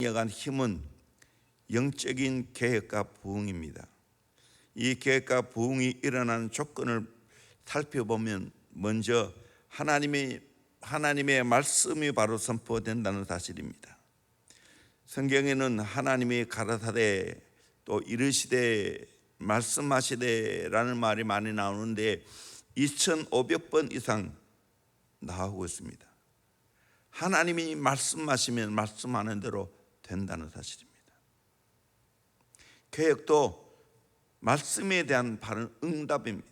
이어간 힘은 영적인 계획과 부흥입니다. 이 계획과 부흥이 일어나는 조건을 살펴보면 먼저 하나님의 말씀이 바로 선포된다는 사실입니다. 성경에는 하나님이 가라사대 또 이르시되 말씀하시되라는 말이 많이 나오는데 2500번 이상 나오고 있습니다. 하나님이 말씀하시면 말씀하는 대로 된다는 사실입니다. 계획도 말씀에 대한 바른 응답입니다.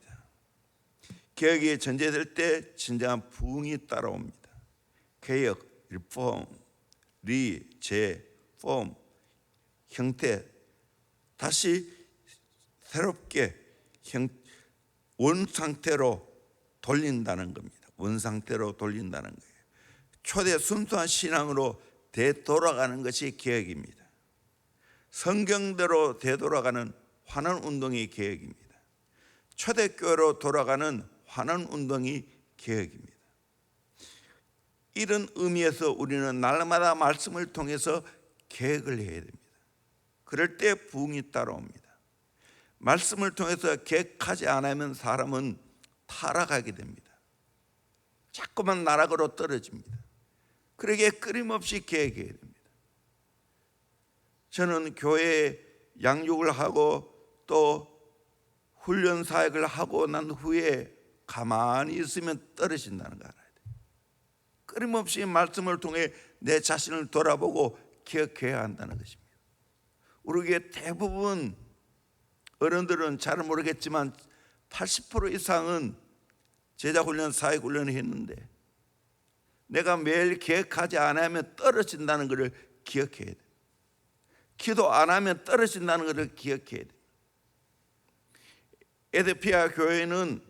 계획이 전제될 때 진정한 부흥이 따라옵니다. 계획, 리폼, 재폼, 형태, 다시 새롭게 원상태로 돌린다는 겁니다. 원상태로 돌린다는 거예요. 초대 순수한 신앙으로 되돌아가는 것이 계획입니다. 성경대로 되돌아가는 환원운동이 계획입니다. 초대교회로 돌아가는 환원운동이 계획입니다. 이런 의미에서 우리는 날마다 말씀을 통해서 계획을 해야 됩니다. 그럴 때 부흥이 따라옵니다. 말씀을 통해서 계획하지 않으면 사람은 타락하게 됩니다. 자꾸만 나락으로 떨어집니다. 그러기에 끊임없이 계획해야 됩니다. 저는 교회에 양육을 하고 또 훈련 사역을 하고 난 후에 가만히 있으면 떨어진다는 거 알아야 돼요. 끊임없이 말씀을 통해 내 자신을 돌아보고 기억해야 한다는 것입니다. 우리 교회 대부분 어른들은 잘 모르겠지만 80% 이상은 제자훈련, 사역훈련을 했는데 내가 매일 기억하지 않으면 떨어진다는 것을 기억해야 돼. 기도 안 하면 떨어진다는 것을 기억해야 돼. 에드피아 교회는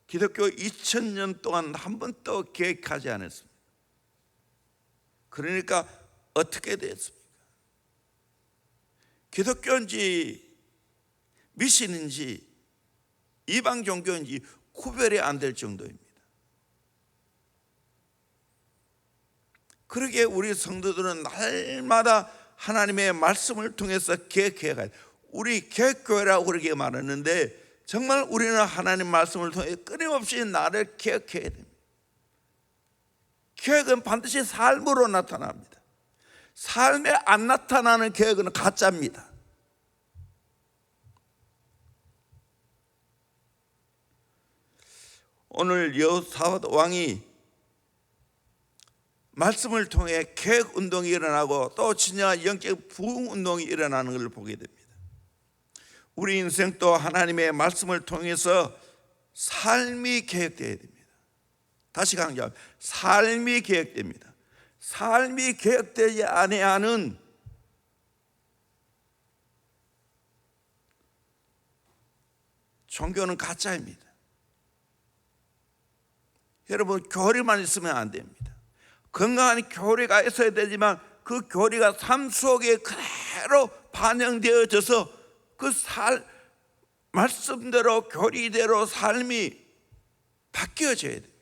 기독교 2000년 동안 한 번도 계획하지 않았습니다. 그러니까 어떻게 됐습니까? 기독교인지 미신인지 이방 종교인지 구별이 안 될 정도입니다. 그러기에 우리 성도들은 날마다 하나님의 말씀을 통해서 계획해야 가요. 우리 계획교회라고 그렇게 말하는데 정말 우리는 하나님 말씀을 통해 끊임없이 나를 계획해야 됩니다. 계획은 반드시 삶으로 나타납니다. 삶에 안 나타나는 계획은 가짜입니다. 오늘 여호사밧 왕이 말씀을 통해 계획 운동이 일어나고 또 진정한 영적 부흥 운동이 일어나는 것을 보게 됩니다. 우리 인생도 하나님의 말씀을 통해서 삶이 계획되어야 됩니다. 다시 강조합니다. 삶이 계획됩니다. 삶이 계획되지 아니하는 종교는 가짜입니다. 여러분, 교리만 있으면 안 됩니다. 건강한 교리가 있어야 되지만 그 교리가 삶 속에 그대로 반영되어져서 그 말씀대로 교리대로 삶이 바뀌어져야 돼요.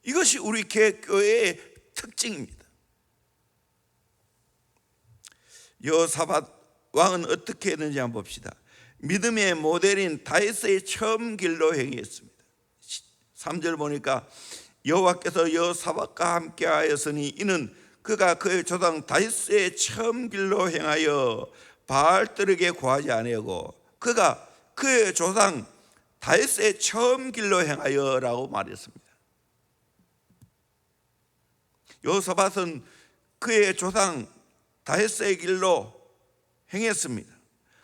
이것이 우리 교회의 특징입니다. 여호사밧 왕은 어떻게 했는지 한번 봅시다. 믿음의 모델인 다윗의 처음 길로 행했습니다. 3절 보니까 여호와께서 여호사밧과 함께하였으니 이는 그가 그의 조상 다윗의 처음 길로 행하여 바알들에게 구하지 아니하고 그가 그의 조상 다윗의 처음 길로 행하여라고 말했습니다. 여호사밧은 그의 조상 다윗의 길로 행했습니다.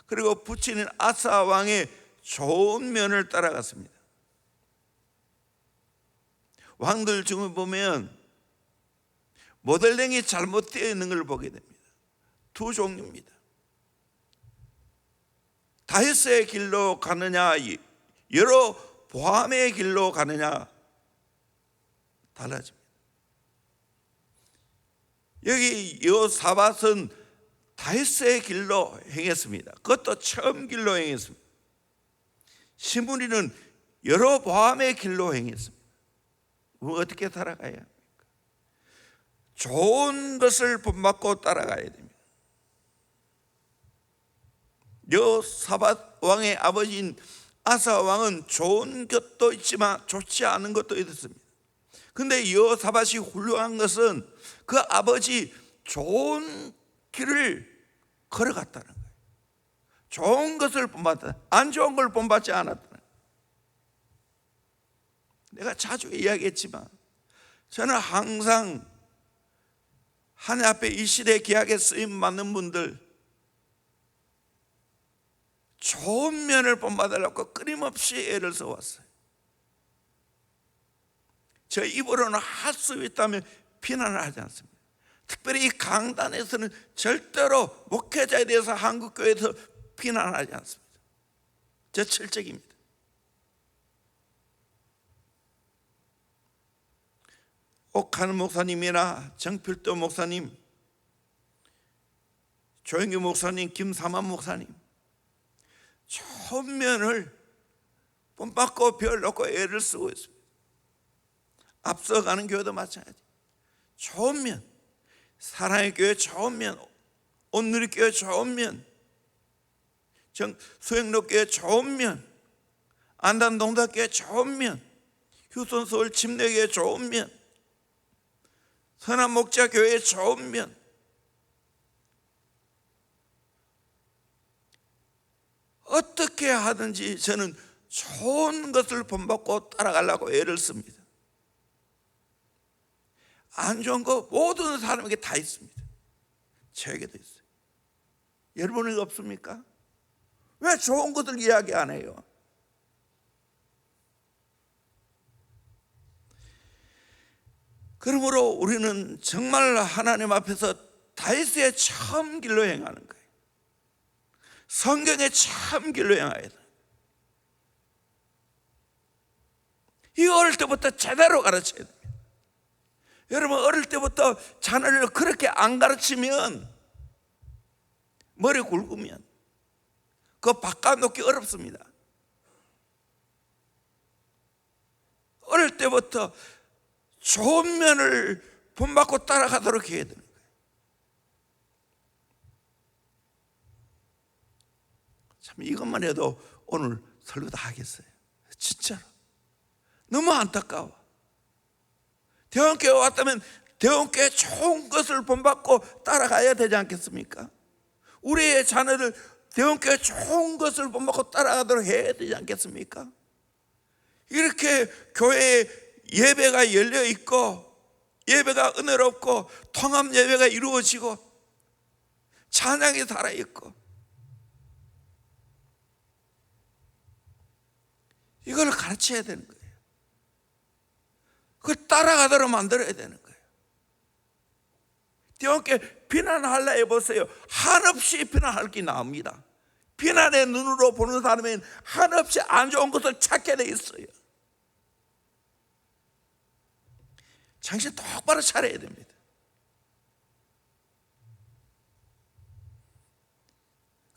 그리고 부친인 아사 왕의 좋은 면을 따라갔습니다. 왕들 중에 보면 모델링이 잘못되어 있는 걸 보게 됩니다. 두 종류입니다. 다윗의 길로 가느냐 여로보암의 길로 가느냐 달라집니다. 여기 여호사밧은 다윗의 길로 행했습니다. 그것도 처음 길로 행했습니다. 시므리는 여로보암의 길로 행했습니다. 어떻게 살아가야 합니까? 좋은 것을 본받고 따라가야 됩니다. 여호사밧 왕의 아버지인 아사 왕은 좋은 것도 있지만 좋지 않은 것도 있었습니다. 근데 여호사밧이 훌륭한 것은 그 아버지 좋은 길을 걸어갔다는 거예요. 좋은 것을 본받았다, 안 좋은 걸 본받지 않았다는 거예요. 내가 자주 이야기했지만 저는 항상 하나님 앞에 이 시대 기약에 쓰임 받는 분들 좋은 면을 본받으려고 끊임없이 애를 써왔어요. 저 입으로는 할 수 있다면 비난을 하지 않습니다. 특별히 이 강단에서는 절대로 목회자에 대해서 한국교회에서 비난하지 않습니다. 저 철칙입니다. 옥하는 목사님이나 정필도 목사님, 조영규 목사님, 김삼환 목사님 좋은 면을 본받고 별 놓고 애를 쓰고 있습니다. 앞서가는 교회도 마찬가지. 좋은 면, 사랑의 교회 좋은 면, 온누리 교회 좋은 면, 수행로 교회 좋은 면, 안단동답 교회 좋은 면, 휴손 서울 침례 교회 좋은 면, 선한 목자 교회 좋은 면, 어떻게 하든지 저는 좋은 것을 본받고 따라가려고 애를 씁니다. 안 좋은 거 모든 사람에게 다 있습니다. 저에게도 있어요. 여러분에게 없습니까? 왜 좋은 것을 이야기 안 해요? 그러므로 우리는 정말 하나님 앞에서 다윗의 참 길로 행하는 거예요. 성경의 참 길로 행해야 돼요. 이거 어릴 때부터 제대로 가르쳐야 됩니다. 여러분, 어릴 때부터 자녀를 그렇게 안 가르치면, 머리 굵으면 그거 바꿔놓기 어렵습니다. 어릴 때부터 좋은 면을 본받고 따라가도록 해야 되는 거예요. 참, 이것만 해도 오늘 설교 다 하겠어요. 진짜로 너무 안타까워. 대원교회 왔다면 대원교회 좋은 것을 본받고 따라가야 되지 않겠습니까? 우리의 자녀들 대원교회 좋은 것을 본받고 따라가도록 해야 되지 않겠습니까? 이렇게 교회에 예배가 열려 있고, 예배가 은혜롭고, 통합 예배가 이루어지고, 찬양이 살아 있고, 이걸 가르쳐야 되는 거예요. 그걸 따라가도록 만들어야 되는 거예요. 대원교회 비난하려 해보세요. 한없이 비난할 게 나옵니다. 비난의 눈으로 보는 사람은 한없이 안 좋은 것을 찾게 돼 있어요. 정신 똑바로 차려야 됩니다.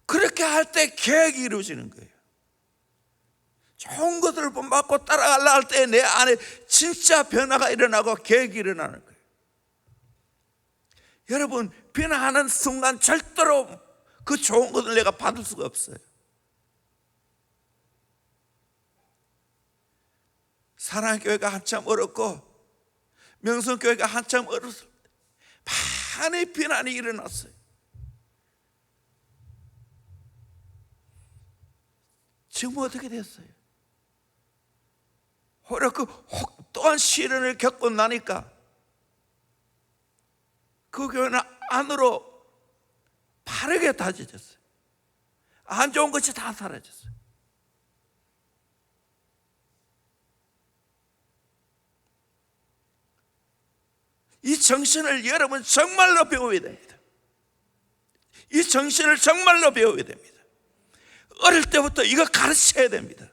그렇게 할 때 계획이 이루어지는 거예요. 좋은 것을 본받고 따라가려 할 때 내 안에 진짜 변화가 일어나고 계획이 일어나는 거예요. 여러분, 비난하는 순간 절대로 그 좋은 것을 내가 받을 수가 없어요. 사랑교회가 한참 어렵고 명성교회가 한참 어렸을 때 많은 비난이 일어났어요. 지금 어떻게 됐어요? 오히려 그 또한 시련을 겪고 나니까 그 교회는 안으로 바르게 다져졌어요. 안 좋은 것이 다 사라졌어요. 이 정신을 여러분 정말로 배워야 됩니다. 이 정신을 정말로 배워야 됩니다. 어릴 때부터 이거 가르쳐야 됩니다.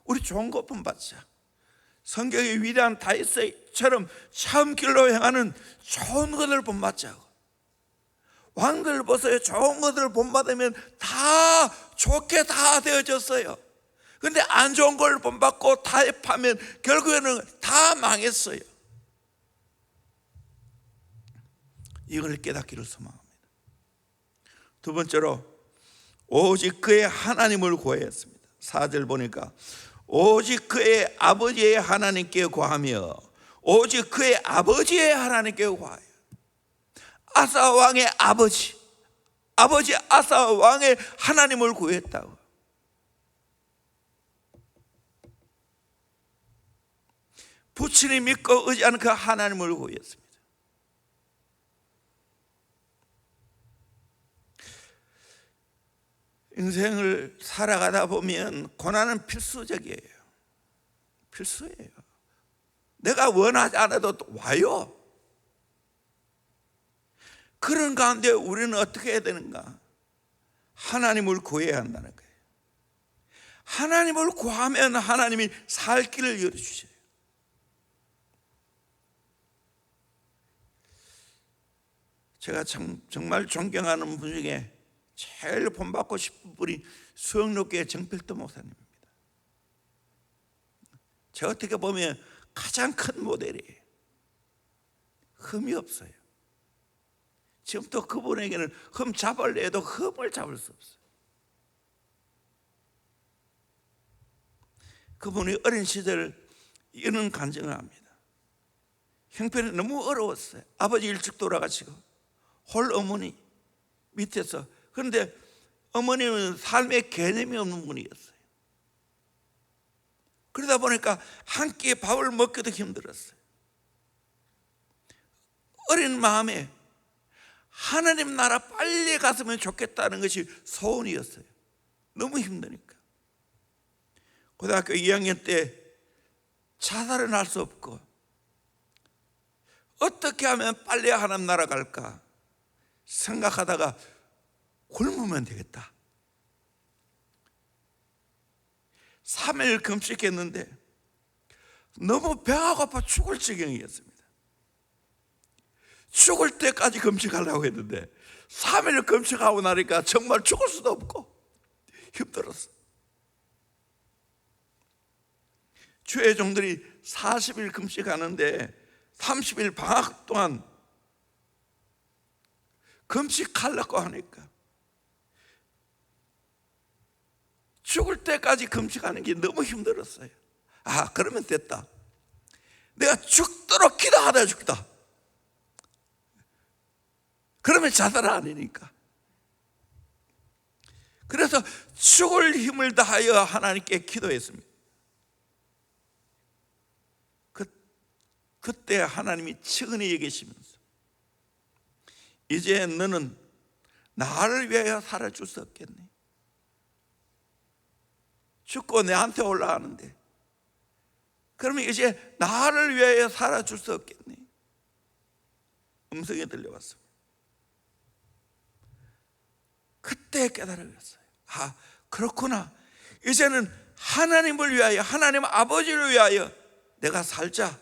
우리 좋은 것 본받자. 성경의 위대한 다윗처럼 참 길로 행하는 좋은 것을 본받자고. 왕들 보세요. 좋은 것을 본받으면 다 좋게 다 되어졌어요. 그런데 안 좋은 걸 본받고 타협하면 결국에는 다 망했어요. 이걸 깨닫기를 소망합니다. 두 번째로 오직 그의 하나님을 구하였습니다. 4절 보니까 오직 그의 아버지의 하나님께 구하며 오직 그의 아버지의 하나님께 구하여. 아사 왕의 아버지 아사 왕의 하나님을 구했다고. 부친이 믿고 의지하는 그 하나님을 구했습니다. 인생을 살아가다 보면 고난은 필수적이에요. 필수예요. 내가 원하지 않아도 와요. 그런 가운데 우리는 어떻게 해야 되는가? 하나님을 구해야 한다는 거예요. 하나님을 구하면 하나님이 살 길을 열어주셔요. 제가 정말 존경하는 분 중에 제일 본받고 싶은 분이 수영로교회 정필도 목사님입니다. 제가 어떻게 보면 가장 큰 모델이에요. 흠이 없어요. 지금 또 그분에게는 흠 잡으려 해도 흠을 잡을 수 없어요. 그분이 어린 시절 이런 간증을 합니다. 형편이 너무 어려웠어요. 아버지 일찍 돌아가시고 홀 어머니 밑에서. 그런데 어머니는 삶의 개념이 없는 분이었어요. 그러다 보니까 한 끼 밥을 먹기도 힘들었어요. 어린 마음에 하나님 나라 빨리 갔으면 좋겠다는 것이 소원이었어요. 너무 힘드니까. 고등학교 2학년 때 자살은 할 수 없고 어떻게 하면 빨리 하나님 나라 갈까 생각하다가 굶으면 되겠다. 3일 금식했는데 너무 배가 고파 죽을 지경이었습니다. 죽을 때까지 금식하려고 했는데 3일 금식하고 나니까 정말 죽을 수도 없고 힘들었어. 주의 종들이 40일 금식하는데 30일 방학 동안 금식하려고 하니까 죽을 때까지 금식하는 게 너무 힘들었어요. 아, 그러면 됐다. 내가 죽도록 기도하다 죽다. 그러면 자살 아니니까. 그래서 죽을 힘을 다하여 하나님께 기도했습니다. 그때 하나님이 측은히 얘기하시면서 이제 너는 나를 위하여 살아줄 수 없겠니? 죽고 내한테 올라가는데 그러면 이제 나를 위하여 살아줄 수 없겠니? 음성이 들려왔습니다. 그때 깨달았어요. 아, 그렇구나. 이제는 하나님을 위하여, 하나님 아버지를 위하여 내가 살자.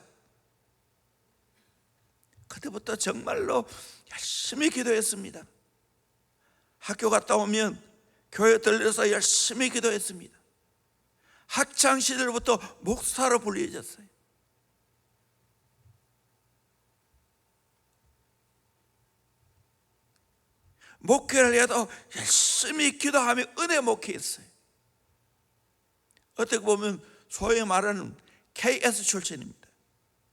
그때부터 정말로 열심히 기도했습니다. 학교 갔다 오면 교회 들려서 열심히 기도했습니다. 학창 시절부터 목사로 불리해졌어요. 목회를 해도 열심히 기도하며 은혜 목회했어요. 어떻게 보면 소위 말하는 KS 출신입니다.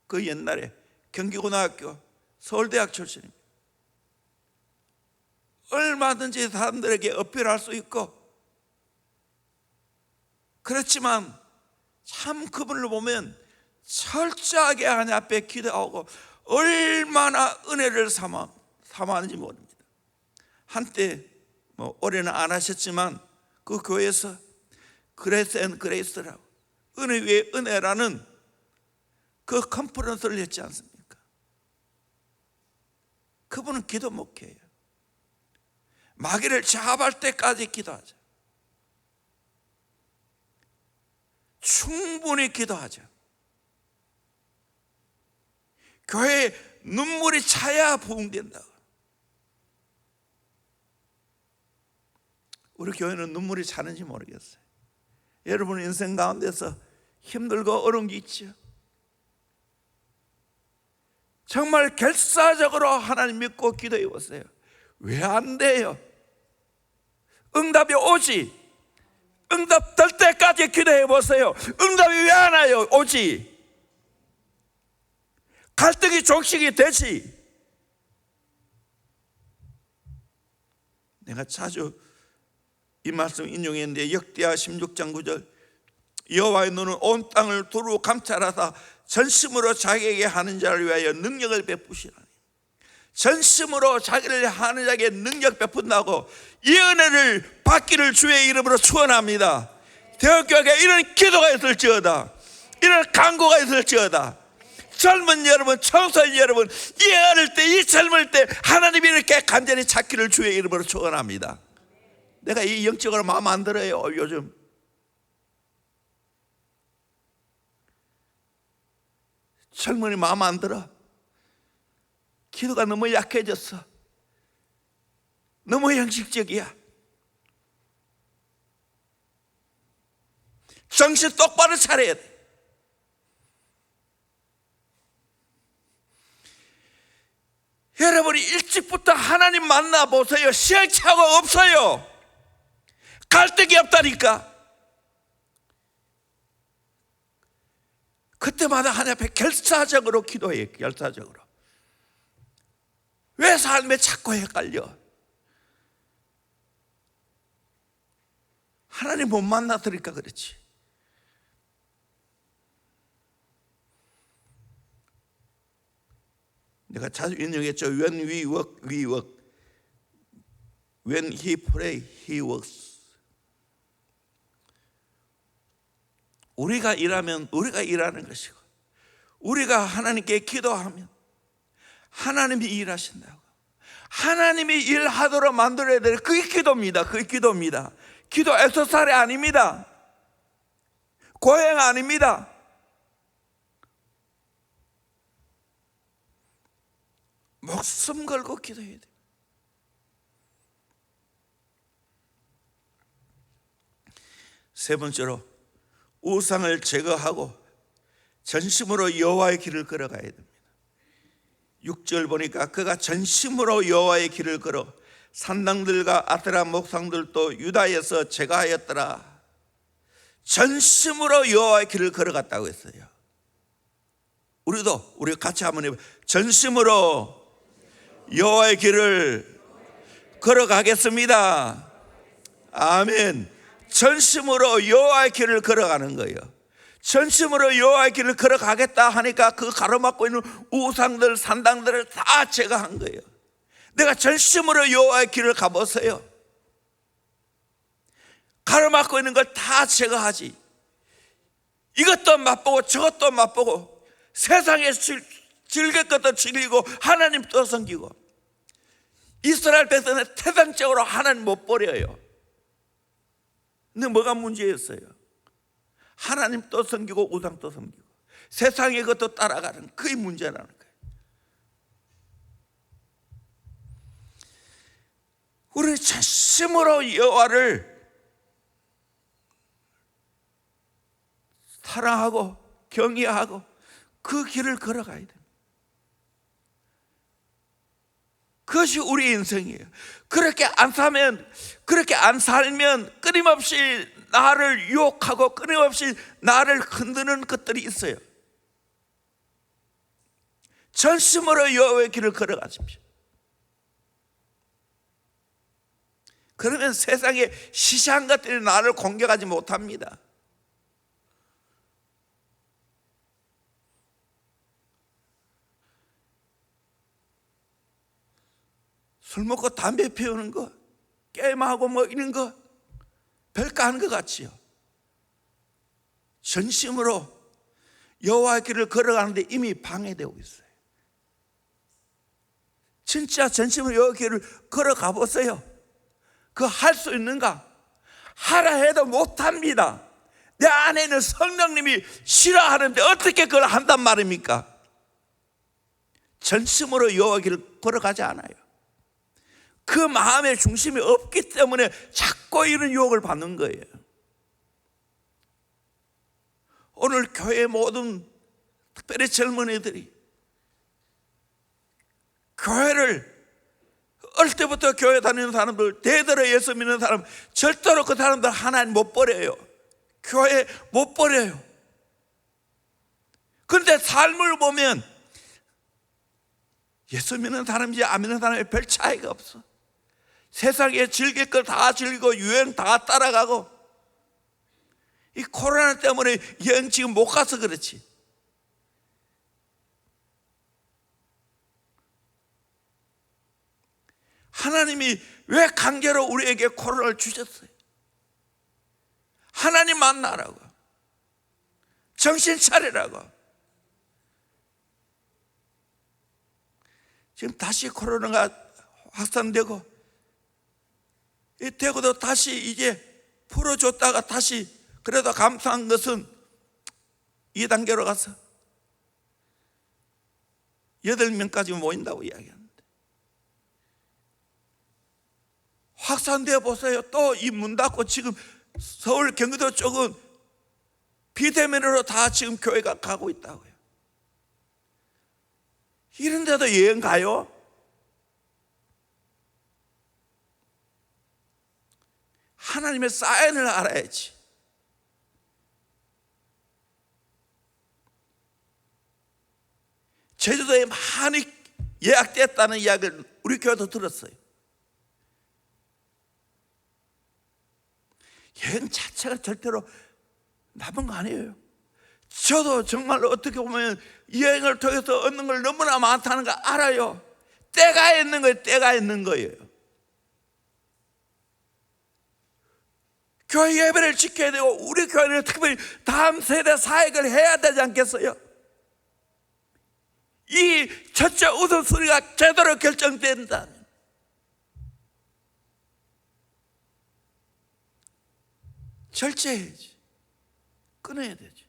그 옛날에 경기고등학교, 서울대학 출신입니다. 얼마든지 사람들에게 어필할 수 있고, 그렇지만 참 그분을 보면 철저하게 하나님 앞에 기도하고 얼마나 은혜를 삼아하는지 모릅니다. 한때 올해는 안 하셨지만 그 교회에서 그레이스 앤 그레이스라고 은혜 위에 은혜라는 그 컨퍼런스를 했지 않습니까? 그분은 기도 목회예요. 마귀를 제압할 때까지 기도하죠. 충분히 기도하죠. 교회에 눈물이 차야 부흥된다고. 우리 교회는 눈물이 차는지 모르겠어요. 여러분 인생 가운데서 힘들고 어려운 게 있죠. 정말 결사적으로 하나님 믿고 기도해 보세요. 왜 안 돼요? 응답이 오지. 응답 될 때까지 기도해 보세요. 응답이 왜 안 와요? 오지. 갈등이 종식이 되지. 내가 자주 이 말씀 인용했는데 역대하 16장 9절, 여호와의 눈은 온 땅을 두루 감찰하사 전심으로 자기에게 하는 자를 위하여 능력을 베푸시라니. 전심으로 자기를 하는 자에게 능력 베푼다고 이 은혜를 받기를 주의 이름으로 축원합니다. 대학교에 이런 기도가 있을지어다, 이런 간구가 있을지어다. 젊은 여러분, 청소년 여러분, 이 어릴 때, 이 젊을 때 하나님이 이렇게 간절히 찾기를 주의 이름으로 축원합니다. 내가 이 영적으로 마음 안 들어요. 요즘 젊은이 마음 안 들어. 기도가 너무 약해졌어. 너무 형식적이야. 정신 똑바로 차려야 돼. 여러분이 일찍부터 하나님 만나보세요. 시행착오가 없어요. 갈등이 없다니까. 그때마다 하나님 앞에 결사적으로 기도해요. 결사적으로. 왜 삶에 자꾸 헷갈려? 하나님 못 만나드리니까 그렇지. 내가 자주 인용했죠. When we work, we work. When he pray, he works. 우리가 일하면 우리가 일하는 것이고, 우리가 하나님께 기도하면 하나님이 일하신다고. 하나님이 일하도록 만들어야 될 그게 기도입니다. 그게 기도입니다. 기도 액세서리 아닙니다. 고행 아닙니다. 목숨 걸고 기도해야 돼요. 세 번째로, 우상을 제거하고 전심으로 여호와의 길을 걸어가야 됩니다. 6절 보니까 그가 전심으로 여호와의 길을 걸어 산당들과 아세라 목상들도 유다에서 제거하였더라. 전심으로 여호와의 길을 걸어갔다고 했어요. 우리 같이 한번 해봐요. 전심으로 여호와의 길을 걸어가겠습니다. 아멘. 전심으로 여호와의 길을 걸어가는 거예요. 전심으로 여호와의 길을 걸어가겠다 하니까 그 가로막고 있는 우상들, 산당들을 다 제거한 거예요. 내가 전심으로 여호와의 길을 가보세요. 가로막고 있는 걸 다 제거하지. 이것도 맛보고 저것도 맛보고 세상에 즐길 것도 즐기고 하나님도 섬기고. 이스라엘 백성은 태생적으로 하나님 못 버려요. 근데 뭐가 문제였어요? 하나님 또 섬기고 우상 또 섬기고 세상의 것도 따라가는 그게 문제라는 거예요. 우리 전심으로 여호와를 사랑하고 경외하고 그 길을 걸어가야 됩니다. 그것이 우리 인생이에요. 그렇게 안 살면 끊임없이 나를 유혹하고 끊임없이 나를 흔드는 것들이 있어요. 전심으로 여호와의 길을 걸어가십시오. 그러면 세상에 시시한 것들이 나를 공격하지 못합니다. 술 먹고 담배 피우는 거, 게임하고 뭐 이런 거 별거 아닌 것 같지요. 전심으로 여호와의 길을 걸어가는데 이미 방해되고 있어요. 진짜 전심으로 여호와의 길을 걸어가 보세요. 그거 할 수 있는가? 하라 해도 못합니다. 내 안에 있는 성령님이 싫어하는데 어떻게 그걸 한단 말입니까? 전심으로 여호와의 길을 걸어가지 않아요. 그 마음의 중심이 없기 때문에 자꾸 이런 유혹을 받는 거예요. 오늘 교회 모든 특별히 젊은이들이 교회를 어릴 때부터 교회 다니는 사람들, 대대로 예수 믿는 사람, 절대로 그 사람들 하나님 못 버려요. 교회 못 버려요. 그런데 삶을 보면 예수 믿는 사람인지 안 믿는 사람이 별 차이가 없어. 세상에 즐길 걸 다 즐기고 유행 다 따라가고, 이 코로나 때문에 여행 지금 못 가서 그렇지. 하나님이 왜 강제로 우리에게 코로나를 주셨어요? 하나님 만나라고, 정신 차리라고. 지금 다시 코로나가 확산되고, 되고도 다시 이제 풀어줬다가 다시 그래도 감사한 것은 2단계로 가서 8명까지 모인다고 이야기하는데, 확산되어 보세요. 또 이 문 닫고 지금 서울 경기도 쪽은 비대면으로 다 지금 교회가 가고 있다고요. 이런데도 여행 가요? 하나님의 사인을 알아야지. 제주도에 많이 예약됐다는 이야기를 우리 교회도 들었어요. 여행 자체가 절대로 나쁜 거 아니에요. 저도 정말로 어떻게 보면 여행을 통해서 얻는 걸 너무나 많다는 거 알아요. 때가 있는 거예요. 때가 있는 거예요. 교회 예배를 지켜야 되고, 우리 교회는 특별히 다음 세대 사역을 해야 되지 않겠어요? 이 첫째 우선순위가 제대로 결정된다. 절제해야지. 끊어야 되지.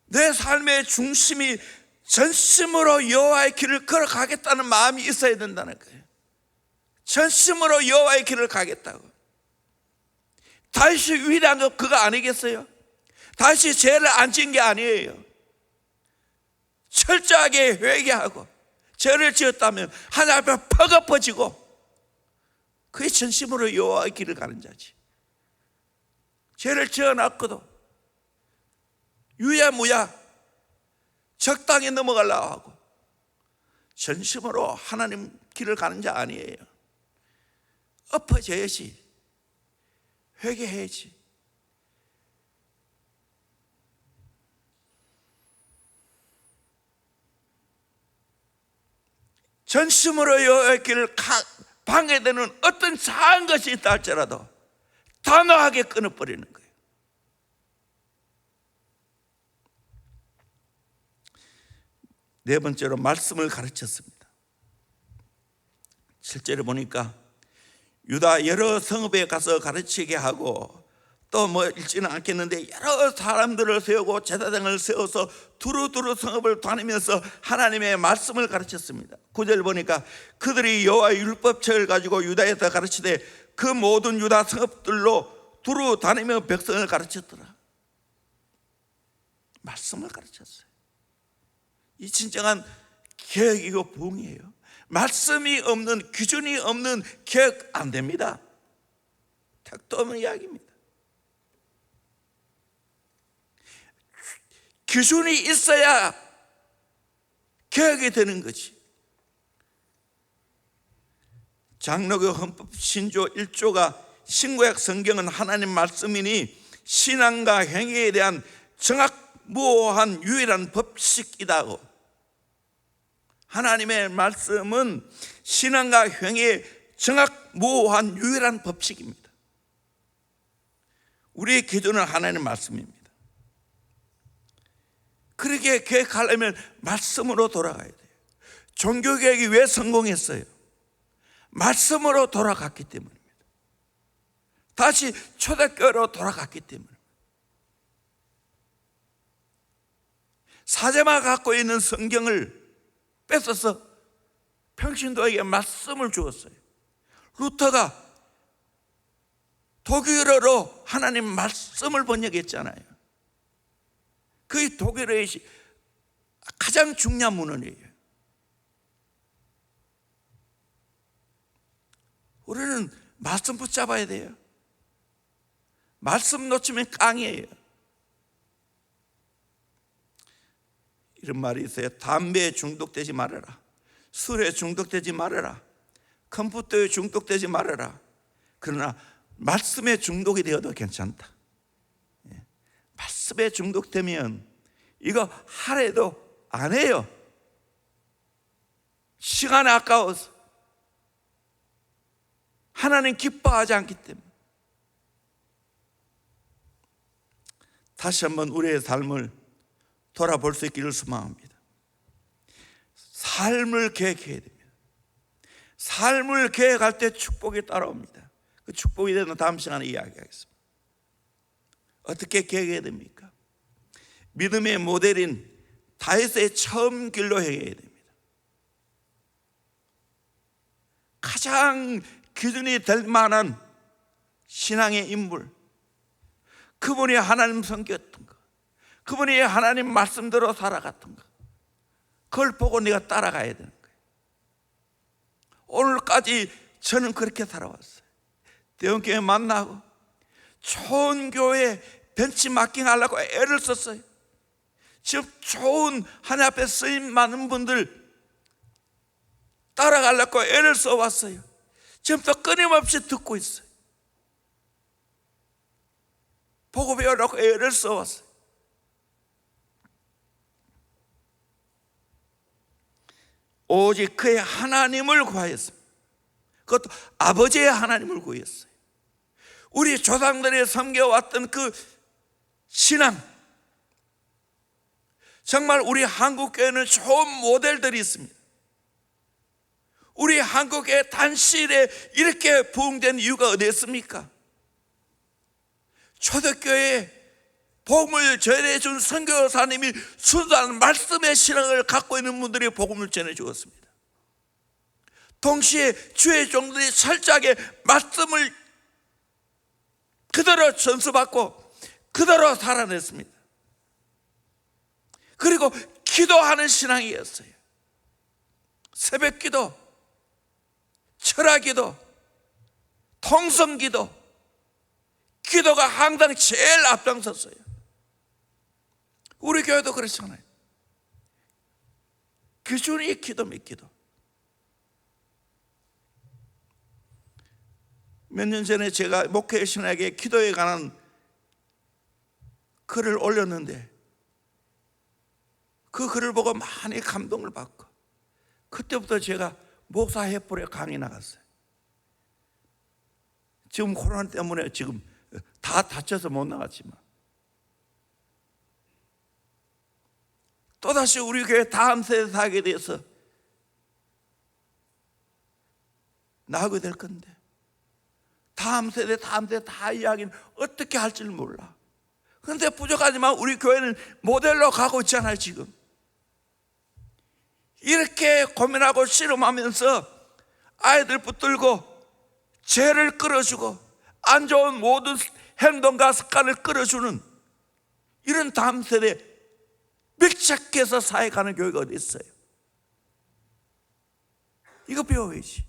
내 삶의 중심이 전심으로 여호와의 길을 걸어가겠다는 마음이 있어야 된다는 거예요. 전심으로 여호와의 길을 가겠다고. 다윗이 위대한 거 그거 아니겠어요? 다윗이 죄를 안 지은 게 아니에요. 철저하게 회개하고 죄를 지었다면 하나님 앞에 퍼거퍼지고, 그게 전심으로 여호와의 길을 가는 자지. 죄를 지어놨거든 유야무야 적당히 넘어가려고 하고 전심으로 하나님 길을 가는 자 아니에요. 엎어져야지. 회개해야지. 전심으로 여호와의 길을 방해되는 어떤 작은 것이 있다 할지라도 단호하게 끊어버리는 거예요. 네 번째로 말씀을 가르쳤습니다. 실제로 보니까 유다 여러 성읍에 가서 가르치게 하고, 또 뭐 읽지는 않겠는데 여러 사람들을 세우고 제사장을 세워서 두루두루 성읍을 다니면서 하나님의 말씀을 가르쳤습니다. 9절 보니까 그들이 여호와의 율법책을 가지고 유다에서 가르치되 그 모든 유다 성읍들로 두루 다니며 백성을 가르쳤더라. 말씀을 가르쳤어요. 이 진정한 개혁이고 부흥이에요. 말씀이 없는, 기준이 없는 개혁 안 됩니다. 택도 없는 이야기입니다. 기준이 있어야 개혁이 되는 거지. 장로교 헌법 신조 1조가 신구약 성경은 하나님 말씀이니 신앙과 행위에 대한 정확무오한 유일한 법칙이다고. 하나님의 말씀은 신앙과 행위에 정확무오한 유일한 법칙입니다. 우리의 기준은 하나님의 말씀입니다. 그렇게 계획하려면 말씀으로 돌아가야 돼요. 종교개혁이 왜 성공했어요? 말씀으로 돌아갔기 때문입니다. 다시 초대교회로 돌아갔기 때문입니다. 사제마가 갖고 있는 성경을 뺏어서 평신도에게 말씀을 주었어요. 루터가 독일어로 하나님 말씀을 번역했잖아요. 그 독일어의 가장 중요한 문헌이에요. 우리는 말씀 붙잡아야 돼요. 말씀 놓치면 깡이에요. 이런 말이 있어요. 담배에 중독되지 말아라, 술에 중독되지 말아라, 컴퓨터에 중독되지 말아라. 그러나 말씀에 중독이 되어도 괜찮다. 말씀에 중독되면 이거 하래도 안 해요. 시간이 아까워서, 하나님 기뻐하지 않기 때문에. 다시 한번 우리의 삶을 돌아볼 수 있기를 소망합니다. 삶을 계획해야 됩니다. 삶을 계획할 때 축복이 따라옵니다. 그 축복에 대해서 다음 시간에 이야기하겠습니다. 어떻게 계획해야 됩니까? 믿음의 모델인 다윗의 처음 길로 행해야 됩니다. 가장 기준이 될 만한 신앙의 인물, 그분이 하나님 섬겼던 것, 그분이 하나님 말씀대로 살아갔던 것, 그걸 보고 네가 따라가야 되는 거예요. 오늘까지 저는 그렇게 살아왔어요. 대형교회 만나고 좋은 교회 벤치마킹 하려고 애를 썼어요. 지금 좋은 하나님 앞에 쓰임 많은 분들 따라가려고 애를 써왔어요. 지금도 끊임없이 듣고 있어요. 보고 배우려고 애를 써왔어요. 오직 그의 하나님을 구하였습니다. 그것도 아버지의 하나님을 구했어요. 우리 조상들이 섬겨왔던 그 신앙, 정말 우리 한국교회는 좋은 모델들이 있습니다. 우리 한국교회 단실에 이렇게 부흥된 이유가 어디 있습니까? 초대교회에 복음을 전해준 선교사님이 순수한 말씀의 신앙을 갖고 있는 분들이 복음을 전해주었습니다. 동시에 주의 종들이 철저하게 말씀을 그대로 전수받고 그대로 살아냈습니다. 그리고 기도하는 신앙이었어요. 새벽기도, 철학기도, 통성기도, 기도가 항상 제일 앞장섰어요. 우리 교회도 그렇잖아요. 기준이 기도입니다. 기도. 몇 년 전에 제가 목회 신학에 기도에 관한 글을 올렸는데 그 글을 보고 많이 감동을 받고, 그때부터 제가 목사 횃불에 강의 나갔어요. 지금 코로나 때문에 지금 다 다쳐서 못 나갔지만 또다시 우리 교회 다음 세대 사역에 대해서 나가게 될 건데, 다음 세대 다 이야기는 어떻게 할지를 몰라. 그런데 부족하지만 우리 교회는 모델로 가고 있잖아요. 지금 이렇게 고민하고 씨름하면서 아이들 붙들고 죄를 끌어주고 안 좋은 모든 행동과 습관을 끌어주는 이런 다음 세대 밀착해서 사역하는 교회가 어디 있어요? 이거 배워야지.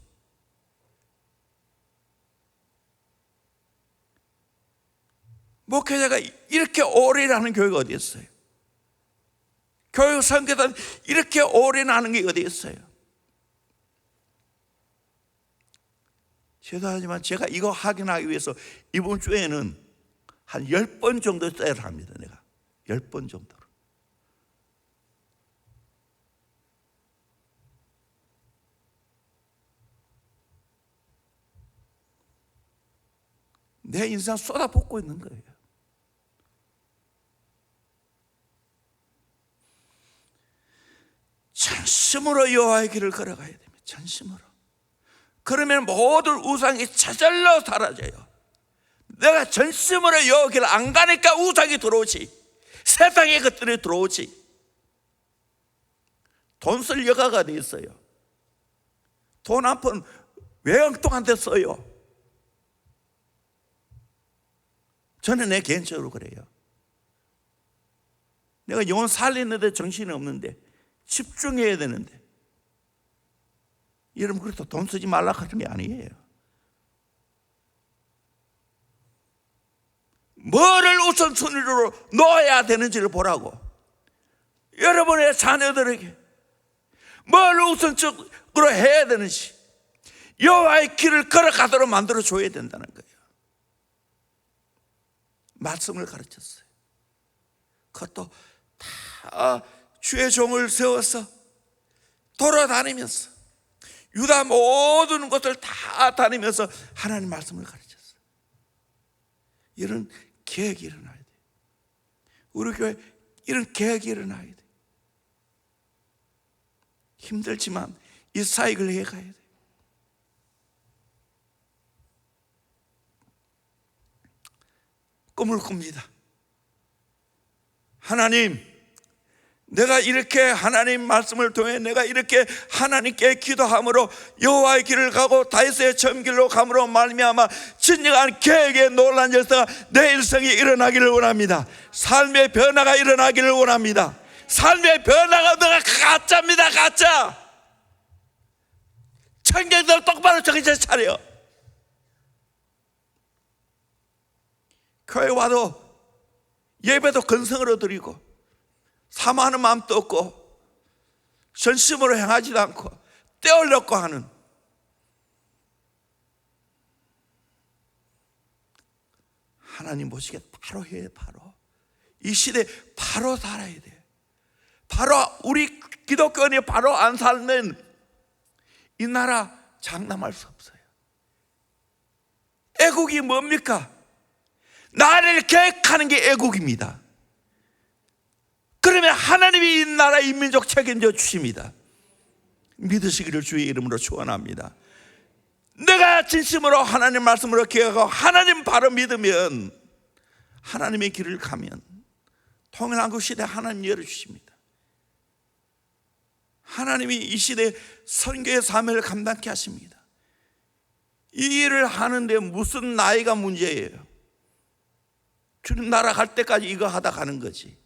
목회자가 이렇게 올인하는 교회가 어디 있어요? 교육 선교단 이렇게 올인하는 게 어디 있어요? 죄송하지만 제가 이거 확인하기 위해서 이번 주에는 한 10번 정도 써야 합니다. 내가 10번 정도로. 내 인생 쏟아붓고 있는 거예요. 전심으로 여호와의 길을 걸어가야 됩니다. 전심으로. 그러면 모든 우상이 저절로 사라져요. 내가 전심으로 여호와의 길을 안 가니까 우상이 들어오지, 세상의 것들이 들어오지. 돈 쓸 여가가 어디 있어요? 돈 한 푼 외형통한테 써요. 저는 내 개인적으로 그래요. 내가 영혼 살리는데 정신이 없는데 집중해야 되는데, 여러분 그래도 돈 쓰지 말라 하는 게 아니에요. 뭐를 우선순위로 놓아야 되는지를 보라고. 여러분의 자녀들에게 뭘 우선적으로 해야 되는지 여호와의 길을 걸어가도록 만들어 줘야 된다는 거예요. 말씀을 가르쳤어요. 그것도 다 주의 종을 세워서 돌아다니면서 유다 모든 곳을 다 다니면서 하나님 말씀을 가르쳤어요. 이런 계획이 일어나야 돼요. 우리 교회 이런 계획이 일어나야 돼요. 힘들지만 이 사역을 해가야 돼요. 꿈을 꿉니다. 하나님, 내가 이렇게 하나님 말씀을 통해 내가 이렇게 하나님께 기도함으로 여호와의 길을 가고 다윗의 전길로 감으로 말미암아 진정한 계획의 놀라운 역사가 내 일생에 일어나기를 원합니다. 삶의 변화가 일어나기를 원합니다. 삶의 변화가 내가 가짜입니다. 가짜. 청년들 똑바로 정신 차려. 교회 와도 예배도 근성으로 드리고 사모하는 마음도 없고 전심으로 행하지도 않고 떼어려고 하는, 하나님 보시기에 바로 해야 바로 이 시대에 바로 살아야 돼. 바로 우리 기독교인이 바로 안 살면 이 나라 장담할 수 없어요. 애국이 뭡니까? 나라를 계획하는 게 애국입니다. 그러면 하나님이 이 나라 이 민족 책임져 주십니다. 믿으시기를 주의 이름으로 축원합니다. 내가 진심으로 하나님 말씀으로 기억하고 하나님 바로 믿으면, 하나님의 길을 가면 통일한국 시대 하나님 열어주십니다. 하나님이 이 시대 선교의 사명을 감당케 하십니다. 이 일을 하는데 무슨 나이가 문제예요? 주님 나라 갈 때까지 이거 하다 가는 거지.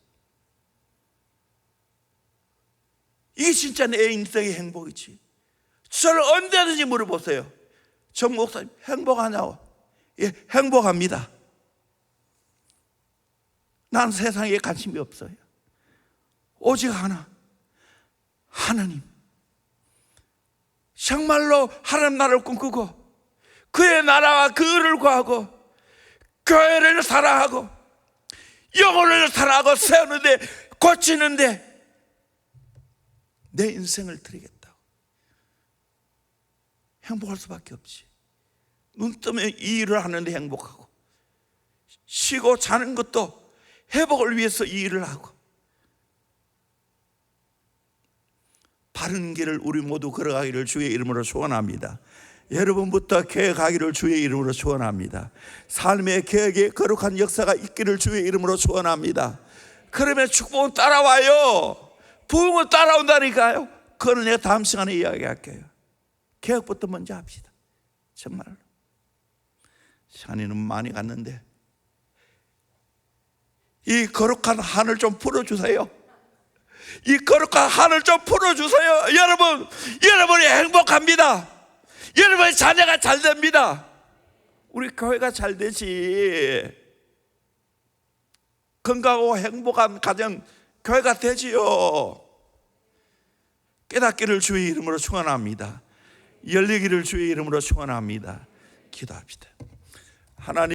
이게 진짜 내 인생의 행복이지. 저를 언제든지 물어보세요. 정 목사님 행복하냐고. 예, 행복합니다. 난 세상에 관심이 없어요. 오직 하나, 하나님. 정말로 하나님 나라를 꿈꾸고 그의 나라와 그를 구하고 교회를 사랑하고 영혼을 사랑하고 세우는데, 고치는데 내 인생을 드리겠다고. 행복할 수밖에 없지. 눈 뜨면 이 일을 하는데 행복하고, 쉬고 자는 것도 회복을 위해서 이 일을 하고, 바른 길을 우리 모두 걸어가기를 주의 이름으로 축원합니다. 여러분부터 계획하기를 주의 이름으로 축원합니다. 삶의 계획에 거룩한 역사가 있기를 주의 이름으로 축원합니다. 그러면 축복은 따라와요. 부흥은 따라온다니까요. 그거는 내가 다음 시간에 이야기할게요. 계획부터 먼저 합시다. 정말로. 시간이는 많이 갔는데 이 거룩한 한을 좀 풀어주세요. 이 거룩한 한을 좀 풀어주세요. 여러분, 여러분이 행복합니다. 여러분의 자녀가 잘 됩니다. 우리 교회가 잘 되지. 건강하고 행복한 가정, 교회가 되지요. 깨닫기를 주의 이름으로 축원합니다. 열리기를 주의 이름으로 축원합니다. 기도합시다. 하나님,